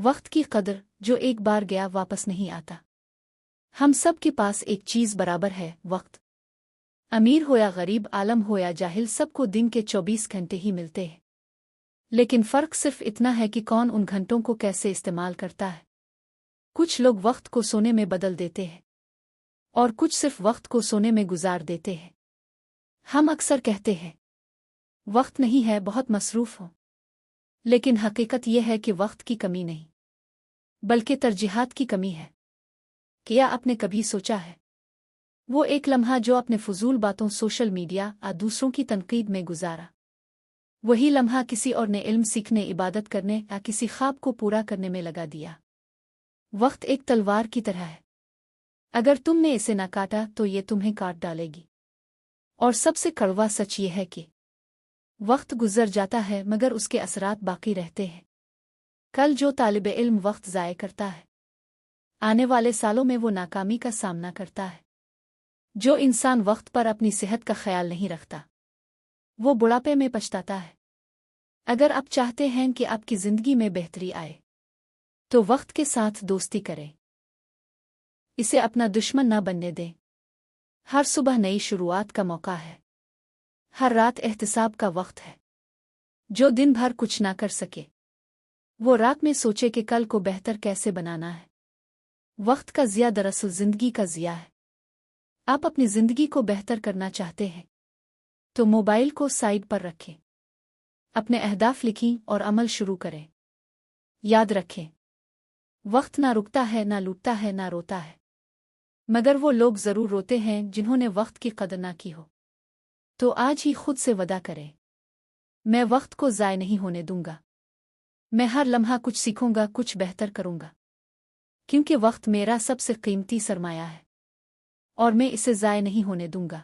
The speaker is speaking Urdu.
وقت کی قدر جو ایک بار گیا واپس نہیں آتا۔ ہم سب کے پاس ایک چیز برابر ہے، وقت۔ امیر ہو یا غریب، عالم ہو یا جاہل، سب کو دن کے 24 گھنٹے ہی ملتے ہیں۔ لیکن فرق صرف اتنا ہے کہ کون ان گھنٹوں کو کیسے استعمال کرتا ہے۔ کچھ لوگ وقت کو سونے میں بدل دیتے ہیں اور کچھ صرف وقت کو سونے میں گزار دیتے ہیں۔ ہم اکثر کہتے ہیں وقت نہیں ہے، بہت مصروف ہوں، لیکن حقیقت یہ ہے کہ وقت کی کمی نہیں بلکہ ترجیحات کی کمی ہے۔ کیا آپ نے کبھی سوچا ہے وہ ایک لمحہ جو اپنے فضول باتوں، سوشل میڈیا اور دوسروں کی تنقید میں گزارا، وہی لمحہ کسی اور نے علم سیکھنے، عبادت کرنے یا کسی خواب کو پورا کرنے میں لگا دیا؟ وقت ایک تلوار کی طرح ہے، اگر تم نے اسے نہ کاٹا تو یہ تمہیں کاٹ ڈالے گی۔ اور سب سے کڑوا سچ یہ ہے کہ وقت گزر جاتا ہے مگر اس کے اثرات باقی رہتے ہیں۔ کل جو طالب علم وقت ضائع کرتا ہے، آنے والے سالوں میں وہ ناکامی کا سامنا کرتا ہے۔ جو انسان وقت پر اپنی صحت کا خیال نہیں رکھتا، وہ بڑھاپے میں پچھتاتا ہے۔ اگر آپ چاہتے ہیں کہ آپ کی زندگی میں بہتری آئے تو وقت کے ساتھ دوستی کریں، اسے اپنا دشمن نہ بننے دیں۔ ہر صبح نئی شروعات کا موقع ہے، ہر رات احتساب کا وقت ہے۔ جو دن بھر کچھ نہ کر سکے وہ رات میں سوچے کہ کل کو بہتر کیسے بنانا ہے۔ وقت کا ضیاع دراصل زندگی کا ضیاع ہے۔ آپ اپنی زندگی کو بہتر کرنا چاہتے ہیں تو موبائل کو سائیڈ پر رکھیں، اپنے اہداف لکھیں اور عمل شروع کریں۔ یاد رکھیں، وقت نہ رکتا ہے، نہ لوٹتا ہے، نہ روتا ہے، مگر وہ لوگ ضرور روتے ہیں جنہوں نے وقت کی قدر نہ کی ہو۔ تو آج ہی خود سے وعدہ کریں، میں وقت کو ضائع نہیں ہونے دوں گا۔ میں ہر لمحہ کچھ سیکھوں گا، کچھ بہتر کروں گا، کیونکہ وقت میرا سب سے قیمتی سرمایہ ہے اور میں اسے ضائع نہیں ہونے دوں گا۔